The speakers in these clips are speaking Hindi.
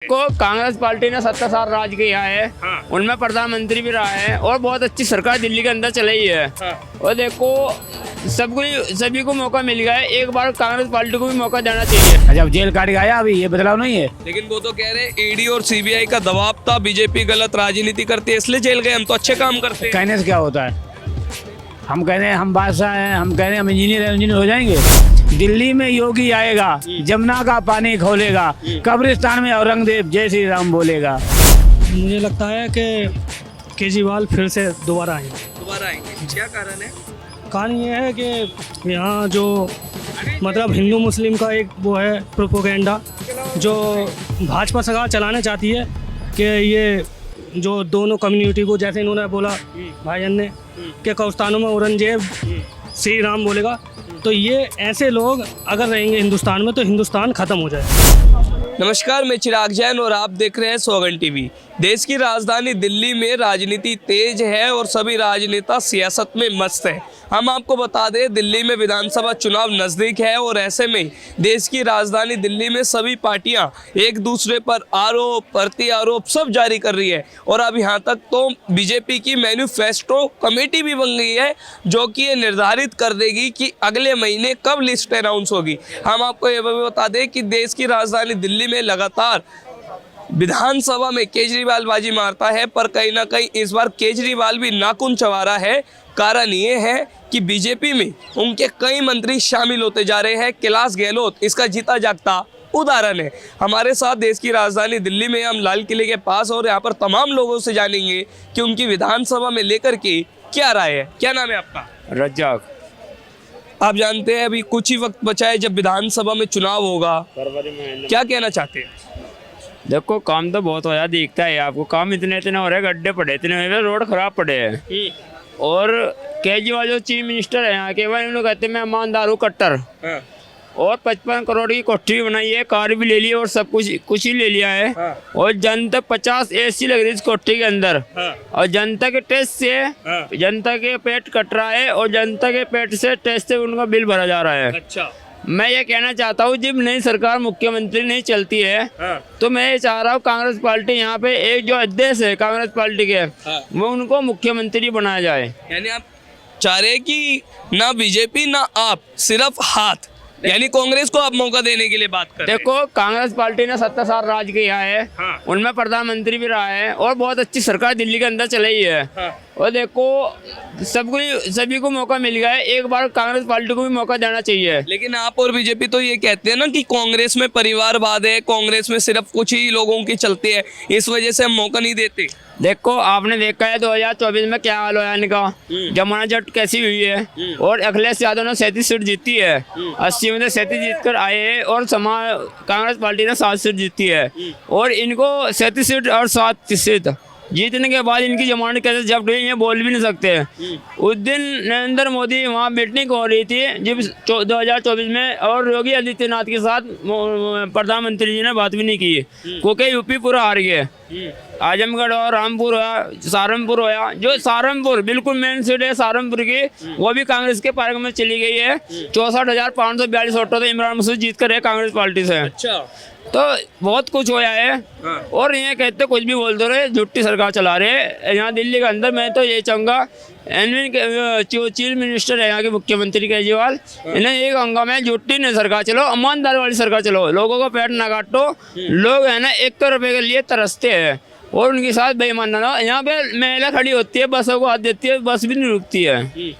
को कांग्रेस पार्टी ने 70 साल राज किया है। हाँ। उनमें प्रधानमंत्री भी रहा है और बहुत अच्छी सरकार दिल्ली के अंदर चलाई है। हाँ। और देखो सभी को मौका मिल गया है, एक बार कांग्रेस पार्टी को भी मौका देना चाहिए। जब जेल काट गया अभी ये बदलाव नहीं है। लेकिन वो तो कह रहे हैं ईडी और सीबीआई का दबाव था, बीजेपी गलत राजनीति करती है इसलिए जेल गए, हम तो अच्छे काम करते हैं। कहने से क्या होता है? हम कह रहे हैं हम बादशाह हैं, हम कह रहे हैं हम इंजीनियर हो जाएंगे। दिल्ली में योगी आएगा, जमुना का पानी खोलेगा, कब्रिस्तान में औरंगजेब जय श्री राम बोलेगा। मुझे लगता है कि केजरीवाल फिर से दोबारा आएंगे। क्या कारण है? कारण ये है कि यहाँ जो मतलब हिंदू मुस्लिम का एक वो है प्रोपोगेंडा जो भाजपा सरकार चलाना चाहती है कि ये जो दोनों कम्युनिटी को, जैसे इन्होंने बोला भाईजान ने कि कब्रिस्तानों में औरंगजेब श्री राम बोलेगा, तो ये ऐसे लोग अगर रहेंगे हिंदुस्तान में तो हिंदुस्तान ख़त्म हो जाए। नमस्कार, मैं चिराग जैन और आप देख रहे हैं सौगन टीवी। देश की राजधानी दिल्ली में राजनीति तेज है और सभी राजनेता सियासत में मस्त है। हम आपको बता दें, दिल्ली में विधानसभा चुनाव नज़दीक है और ऐसे में देश की राजधानी दिल्ली में सभी पार्टियां एक दूसरे पर आरोप प्रति आरोप सब जारी कर रही है। और अब यहाँ तक तो बीजेपी की मैनिफेस्टो कमेटी भी बन गई है जो कि ये निर्धारित कर देगी कि अगले महीने कब लिस्ट अनाउंस होगी। हम आपको ये भी बता दें कि देश की राजधानी दिल्ली में लगातार विधानसभा में केजरीवाल बाजी मारता है, पर कहीं ना कहीं इस बार केजरीवाल भी नाखून चबारा है। कारण ये है कि बीजेपी में उनके कई मंत्री शामिल होते जा रहे हैं। कैलाश गहलोत इसका जीता जागता उदाहरण है। हमारे साथ देश की राजधानी दिल्ली में हम लाल किले के पास और यहाँ पर तमाम लोगों से जानेंगे कि उनकी विधानसभा में लेकर के क्या राय है। क्या नाम है आपका? रज्जाक। आप जानते हैं अभी कुछ ही वक्त बचा है जब विधानसभा में चुनाव होगा, क्या कहना चाहते हैं? देखो काम तो बहुत होया दिखता है आपको, काम इतने हो रहे, गड्ढे पड़े इतने हुए, रोड खराब पड़े हैं। और केजरीवाल जो चीफ मिनिस्टर है यहाँ के, वह उन्होंने कहते हैं मैं ईमानदार हूँ कट्टर। और 55 करोड़ की कोठी भी बनाई है, कार भी ले ली और सब कुछ ही ले लिया है। और जनता 50 AC लग रही है इस कोठी के अंदर। और जनता के टेस्ट से जनता के पेट कट रहा है और जनता के पेट से टेस्ट से उनका बिल भरा जा रहा है। अच्छा, मैं ये कहना चाहता हूँ जब नई सरकार मुख्यमंत्री नहीं चलती है तो मैं ये चाह रहा हूँ कांग्रेस पार्टी यहाँ पे एक जो अध्यक्ष है कांग्रेस पार्टी के वो उनको मुख्यमंत्री बनाया जाए। यानी आप चाह रहे हैं कि ना बीजेपी ना आप, सिर्फ हाथ, यानी कांग्रेस को आप मौका देने के लिए बात कर रहे हैं। देखो कांग्रेस पार्टी ने 70 साल राज किया है। उनमें प्रधानमंत्री भी रहा है और बहुत अच्छी सरकार दिल्ली के अंदर चलाई है। और देखो सभी को मौका मिल गया है, एक बार कांग्रेस पार्टी को भी मौका देना चाहिए। लेकिन आप और बीजेपी तो ये कहते हैं ना कि कांग्रेस में परिवारवाद है, कांग्रेस में सिर्फ कुछ ही लोगों की चलती है, इस वजह से हम मौका नहीं देते। देखो आपने देखा है 2024 में क्या हाल हुआ इनका, जमुना जट कैसी हुई है। और अखिलेश यादव ने 37 सीट जीती है, 80 में से 37 जीत कर आए हैं और कांग्रेस पार्टी ने 7 सीट जीती है। और इनको 37 सीट और 7 सीट जीतने के बाद इनकी जमानत कैसे जब्त हुई ये बोल भी नहीं सकते। उस दिन नरेंद्र मोदी वहाँ मीटिंग हो रही थी जब 2024 में, और योगी आदित्यनाथ के साथ प्रधानमंत्री जी ने बात भी नहीं की क्योंकि यूपी पूरा हार गए। आजमगढ़ और रामपुर हुआ, सहारनपुर हुआ, जो सहारनपुर बिल्कुल मेन सीट है सहारनपुर की, वो भी कांग्रेस के पार्क में चली गई है। 64,542 वोटों से इमरान मसूद जीत कर है कांग्रेस पार्टी से। अच्छा, तो बहुत कुछ होया है। और ये कहते कुछ भी बोलते रहे, झूठी सरकार चला रहे हैं यहाँ दिल्ली के अंदर। मैं तो ये चाहूँगा चीफ मिनिस्टर है यहाँ के मुख्यमंत्री केजरीवाल, इन्हें एक कहूँगा मैं, झूठी नहीं सरकार चलो, ईमानदारी वाली सरकार चलो, लोगों को पेट ना काटो। लोग है ना 1 रुपये के लिए तरसते हैं और उनके साथ बेईमान ना। यहाँ पे महिला खड़ी होती है, बसों को हाथ देती है, बस भी नहीं रुकती है,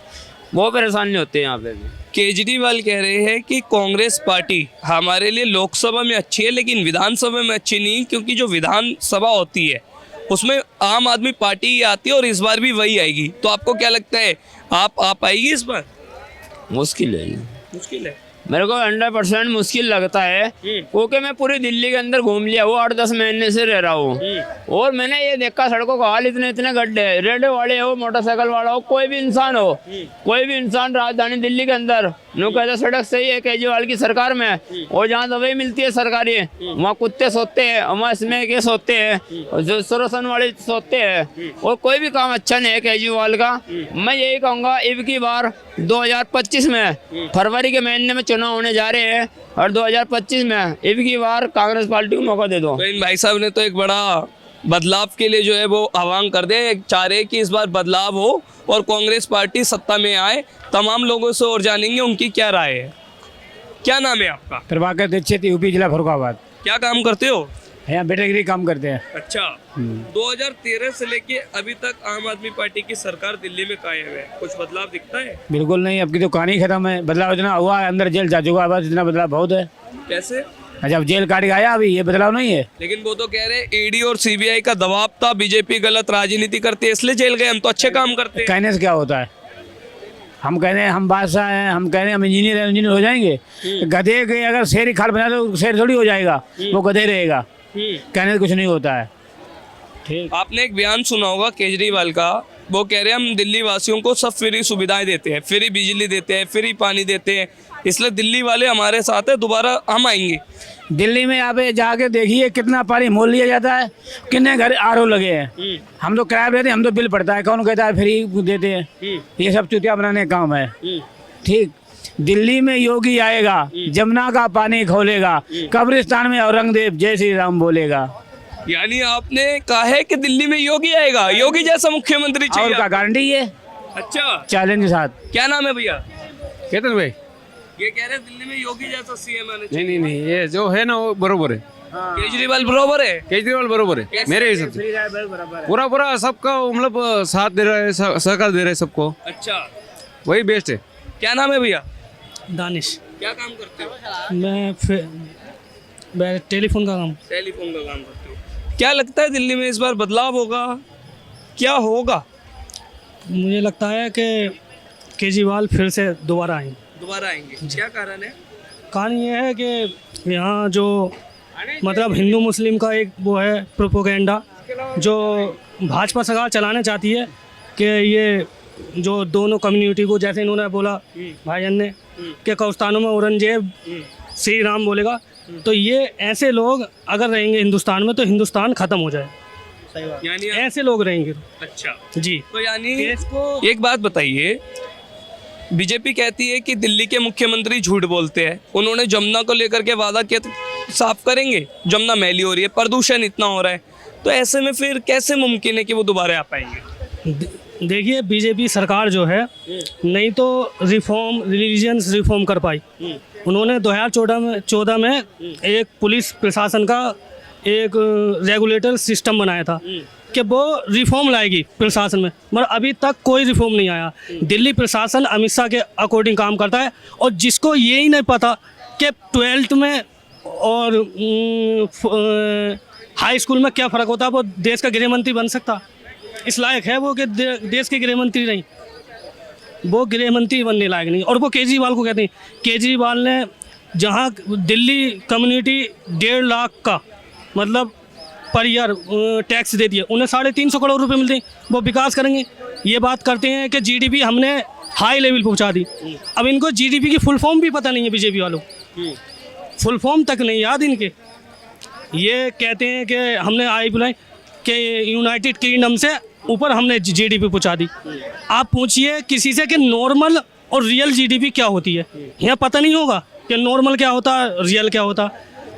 बहुत परेशानी होती है यहाँ पे भी। केजरीवाल कह रहे हैं कि कांग्रेस पार्टी हमारे लिए लोकसभा में अच्छी है लेकिन विधानसभा में अच्छी नहीं, क्योंकि जो विधानसभा होती है उसमें आम आदमी पार्टी ही आती है और इस बार भी वही आएगी। तो आपको क्या लगता है, आप आएगी इस बार? मुश्किल है, मुश्किल है। मेरे को 100% मुश्किल लगता है क्योंकि मैं पूरी दिल्ली के अंदर घूम लिया हूँ, 8-10 महीने से रह रहा हूँ। और मैंने ये देखा सड़कों का हाल, इतने गड्ढे हैं, रेड वाले हो, मोटरसाइकिल वाला हो, कोई भी इंसान हो, कोई भी इंसान राजधानी दिल्ली के अंदर नो कहता सड़क सही है केजरीवाल की सरकार में, और जहाँ दवाई मिलती है सरकारी वहाँ कुत्ते सोते हैं, वहाँ इसमें के सोते हैं, और जो सरोसन वाले सोते हैं, और कोई भी काम अच्छा नहीं है केजरीवाल का। मैं यही कहूँगा अब की बार 2025 में फरवरी के महीने में चुनाव होने जा रहे हैं, और 2025 में अब की बार कांग्रेस पार्टी को मौका दे दो। तो इन भाई साहब ने तो एक बड़ा बदलाव के लिए जो है वो आह्वान कर दे, चाह रहे कि इस बार बदलाव हो और कांग्रेस पार्टी सत्ता में आए। तमाम लोगों से और जानेंगे उनकी क्या राय है। क्या नाम है आपका? प्रभाकर दीक्षित, यूपी जिला फरुखाबाद। क्या काम करते हो? यहाँ बेटेगिरी काम करते हैं। अच्छा, 2013 से लेके अभी तक आम आदमी पार्टी की सरकार दिल्ली में कायम है, कुछ बदलाव दिखता है? बिल्कुल नहीं, अब की तो कहानी खत्म है। बदलाव इतना हुआ है, अंदर जेल जा चुका है, बस इतना बदलाव बहुत है। कैसे? अच्छा, अब जेल काट के आया, अभी ये बदलाव नहीं है। लेकिन वो तो कह रहे ईडी और सीबीआई का दबाव था, बीजेपी गलत राजनीति करती है इसलिए जेल गए, हम तो अच्छे काम करते हैं। कहने से क्या होता है? हम कह रहे हैं हम बादशाह हैं, हम कह रहे हैं हम इंजीनियर हैं, इंजीनियर हो जाएंगे? गधे के अगर शेर ही खाल बना तो शेर थोड़ी हो जाएगा, वो गधे रहेगा। कहने से कुछ नहीं होता है। ठीक, आपने एक बयान सुना होगा केजरीवाल का, वो कह रहे हैं हम दिल्ली वासियों को सब फ्री सुविधाएं देते हैं, फ्री बिजली देते हैं, फ्री पानी देते हैं, इसलिए दिल्ली वाले हमारे साथ है, दोबारा हम आएंगे। दिल्ली में आप जाके देखिए कितना पानी मोल लिया जाता है, कितने घर आरओ लगे हैं। हम तो किराया देते हैं, हम तो बिल पड़ता है, कौन कहता है फ्री देते हैं? ये सब चुतिया बनाने का काम है। ठीक, दिल्ली में योगी आएगा, जमुना का पानी खोलेगा, कब्रिस्तान में औरंगजेब जय श्री राम बोलेगा। यानी आपने कहा है कि दिल्ली में योगी आएगा, योगी जैसा मुख्यमंत्री और चाहिए? का गारंटी है, अच्छा, चैलेंज के साथ। क्या नाम है भैया? केतन भाई, ये कह रहे हैं दिल्ली में योगी जैसा सीएम आने नहीं चाहिए। नहीं नहीं, ये जो है ना वो बरोबर है। केजरीवाल बरोबर है? केजरीवाल बरोबर है मेरे हिसाब से। पूरा पूरा सबका मतलब साथ दे रहा है, सहकार दे रहा है सबको, अच्छा, वही बेस्ट है। क्या नाम है भैया? दानिश। क्या काम करते हो? मैं टेलीफोन का काम। टेलीफोन का काम करते हो। क्या लगता है दिल्ली में इस बार बदलाव होगा? क्या होगा? मुझे लगता है कि केजरीवाल फिर से दोबारा आएंगे। दोबारा आएंगे? क्या कारण है? कारण ये है कि यहाँ जो मतलब हिंदू मुस्लिम का एक वो है प्रोपोगेंडा, जो भाजपा सरकार चलाना चाहती है कि ये जो दोनों कम्युनिटी को, जैसे इन्होंने बोला भाईजान ने कि कौस्तानों में औरंगजेब श्री राम बोलेगा, तो ये ऐसे लोग अगर रहेंगे हिंदुस्तान में तो हिंदुस्तान ख़त्म हो जाए। यानी ऐसे लोग रहेंगे। अच्छा, जी। तो यानी एक बात बताइए, बीजेपी कहती है कि दिल्ली के मुख्यमंत्री झूठ बोलते हैं, उन्होंने जमुना को लेकर के वादा किया था साफ करेंगे, जमुना मैली हो रही है, प्रदूषण इतना हो रहा है, तो ऐसे में फिर कैसे मुमकिन है कि वो दोबारा आ पाएंगे? देखिए, बीजेपी सरकार जो है नहीं तो रिलीजियंस रिफॉर्म कर पाई। उन्होंने 2014 में एक पुलिस प्रशासन का एक रेगुलेटर सिस्टम बनाया था कि वो रिफॉर्म लाएगी प्रशासन में, मगर अभी तक कोई रिफॉर्म नहीं आया। दिल्ली प्रशासन अमित शाह के अकॉर्डिंग काम करता है, और जिसको ये ही नहीं पता कि 12th में और हाई स्कूल में क्या फ़र्क होता है, वो देश का गृह मंत्री बन सकता। इस लायक है वो कि देश के गृह मंत्री नहीं, वो गृह मंत्री बनने लायक नहीं। और वो केजरीवाल को कहते हैं, केजरीवाल ने जहाँ दिल्ली कम्युनिटी 1.5 लाख का मतलब पर ईयर टैक्स दे दिया, उन्हें 350 करोड़ रुपए मिलते हैं, वो विकास करेंगे। ये बात करते हैं कि जीडीपी हमने हाई लेवल पहुंचा दी। अब इनको जीडीपी की फुल फॉर्म भी पता नहीं है, बीजेपी वालों फुल फॉर्म तक नहीं याद इनके। ये कहते हैं कि हमने आई बुलाई कि यूनाइटेड किंगडम से ऊपर हमने जीडीपी पहुंचा दी। आप पूछिए किसी से कि नॉर्मल और रियल जीडीपी क्या होती है, यहाँ पता नहीं होगा कि नॉर्मल क्या होता है, रियल क्या होता।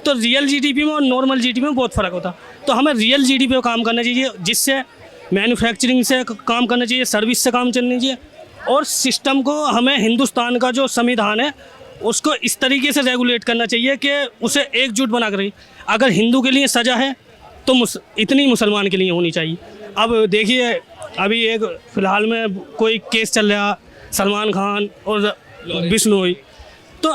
तो रियल जीडीपी में और नॉर्मल जीडीपी में बहुत फ़र्क होता। तो हमें रियल जीडीपी पे काम करना चाहिए, जिससे मैन्युफैक्चरिंग से काम करना चाहिए, सर्विस से काम चलना चाहिए, और सिस्टम को हमें हिंदुस्तान का जो संविधान है उसको इस तरीके से रेगुलेट करना चाहिए कि उसे एकजुट बना कर रही। अगर हिंदू के लिए सज़ा है तो इतनी मुसलमान के लिए होनी चाहिए। अब देखिए, अभी एक फ़िलहाल में कोई केस चल रहा सलमान खान और बिश्नोई, तो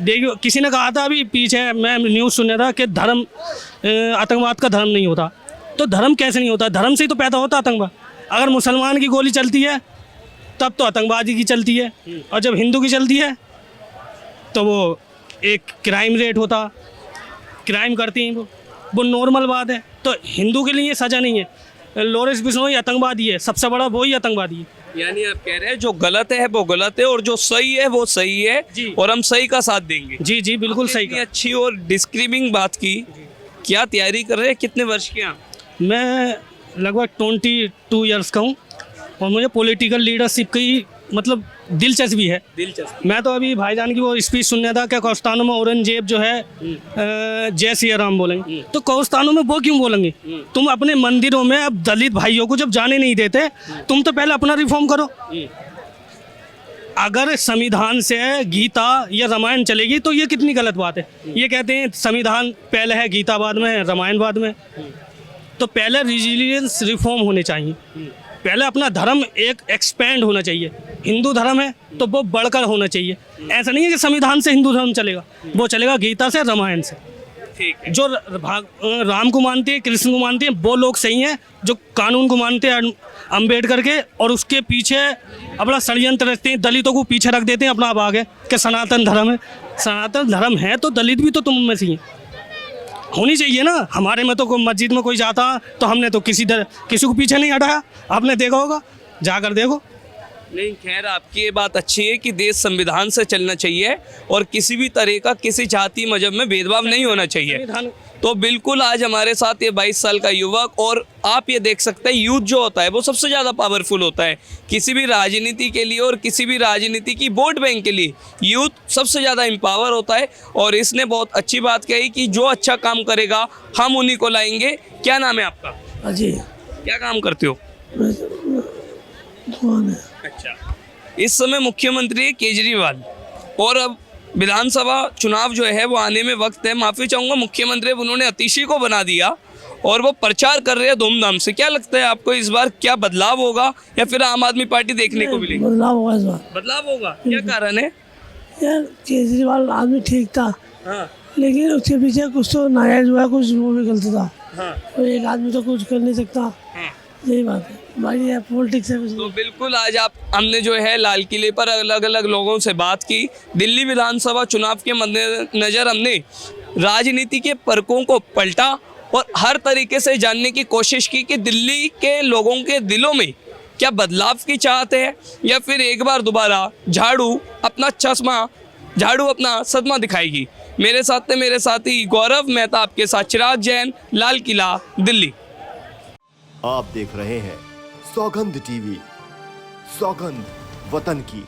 देखिए किसी ने कहा था अभी पीछे, मैं न्यूज़ सुन रहा था कि धर्म आतंकवाद का धर्म नहीं होता। तो धर्म कैसे नहीं होता? धर्म से ही तो पैदा होता आतंकवाद। अगर मुसलमान की गोली चलती है तब तो आतंकवादी की चलती है, और जब हिंदू की चलती है तो वो एक क्राइम रेट होता, क्राइम करती हैं वो नॉर्मल बात है। तो हिंदू के लिए सज़ा नहीं है। लॉरेंस बिश्नोई आतंकवादी है, सबसे बड़ा वही आतंकवादी है। यानी आप कह रहे हैं जो गलत है वो गलत है और जो सही है वो सही है जी। और हम सही का साथ देंगे। जी जी बिल्कुल सही इतनी कहा। अच्छी और डिस्क्रिबिंग बात की। क्या तैयारी कर रहे हैं, कितने वर्ष के हैं आप? मैं लगभग 22 इयर्स का हूँ और मुझे पॉलिटिकल लीडरशिप की मतलब दिलचस्पी है। दिलचस्प। मैं तो अभी भाईजान की वो स्पीच सुनने था क्या कौस्तानों में औरंगजेब जो है जय सिया राम बोलेंगे, तो कौस्तानों में वो क्यों बोलेंगे? तुम अपने मंदिरों में अब दलित भाइयों को जब जाने नहीं देते, तुम तो पहले अपना रिफॉर्म करो। अगर संविधान से गीता या रामायण चलेगी तो ये कितनी गलत बात है। ये कहते हैं संविधान पहले है, गीता बाद में है, रामायण बाद में। तो पहले रिजिलियंस रिफॉर्म होने चाहिए, पहले अपना धर्म एक एक्सपेंड होना चाहिए। हिंदू धर्म है तो वो बढ़कर होना चाहिए। ऐसा नहीं है कि संविधान से हिंदू धर्म चलेगा, वो चलेगा गीता से, रामायण से। ठीक है। जो राम को मानते हैं, कृष्ण को मानते हैं, वो लोग सही हैं। जो कानून को मानते हैं अम्बेडकर के और उसके पीछे अपना षड्यंत्र रचते हैं, दलितों को पीछे रख देते हैं अपना आगे कि सनातन धर्म है। सनातन धर्म है तो दलित भी तो तुम में से ही हैं। होनी चाहिए ना। हमारे में तो कोई मस्जिद में कोई जाता तो हमने तो किसी को पीछे नहीं हटाया। आपने देखा होगा, जाकर देखो। नहीं, खैर आपकी ये बात अच्छी है कि देश संविधान से चलना चाहिए और किसी भी तरह का किसी जाति मजहब में भेदभाव नहीं होना चाहिए। तो बिल्कुल आज हमारे साथ ये 22 साल का युवक, और आप ये देख सकते हैं यूथ जो होता है वो सबसे ज़्यादा पावरफुल होता है किसी भी राजनीति के लिए और किसी भी राजनीति की वोट बैंक के लिए। यूथ सबसे ज़्यादा एम्पावर होता है और इसने बहुत अच्छी बात कही कि जो अच्छा काम करेगा हम उन्हीं को लाएंगे। क्या नाम है आपका? अजय। क्या काम करते हो? दुकान है। अच्छा, इस समय मुख्यमंत्री है केजरीवाल और अब विधानसभा चुनाव जो है वो आने में वक्त है। माफ़ी चाहूँगा, मुख्यमंत्री उन्होंने अतिशी को बना दिया और वो प्रचार कर रहे हैं धूमधाम से। क्या लगता है आपको इस बार क्या बदलाव होगा या फिर आम आदमी पार्टी देखने को मिलेगी? बदलाव होगा इस बार। बदलाव होगा, क्या कारण है? यार केजरीवाल आदमी ठीक था, हाँ लेकिन उसके पीछे कुछ तो नाजायज हुआ, कुछ वो भी गलत था। हाँ तो एक आदमी तो कुछ कर नहीं सकता। हाँ। यही बात है, बाकी है पॉलिटिक्स है कुछ तो नहीं। बिल्कुल आज हमने जो है लाल किले पर अलग अलग लोगों से बात की। दिल्ली विधानसभा चुनाव के मद्देनजर हमने राजनीति के परकों को पलटा और हर तरीके से जानने की कोशिश की कि दिल्ली के लोगों के दिलों में क्या बदलाव की चाहत है या फिर एक बार दोबारा झाड़ू अपना सदमा दिखाएगी। मेरे साथी गौरव मेहता आपके साथ चिराग जैन, लाल किला, दिल्ली। आप देख रहे हैं सौगंध टीवी, सौगंध वतन की।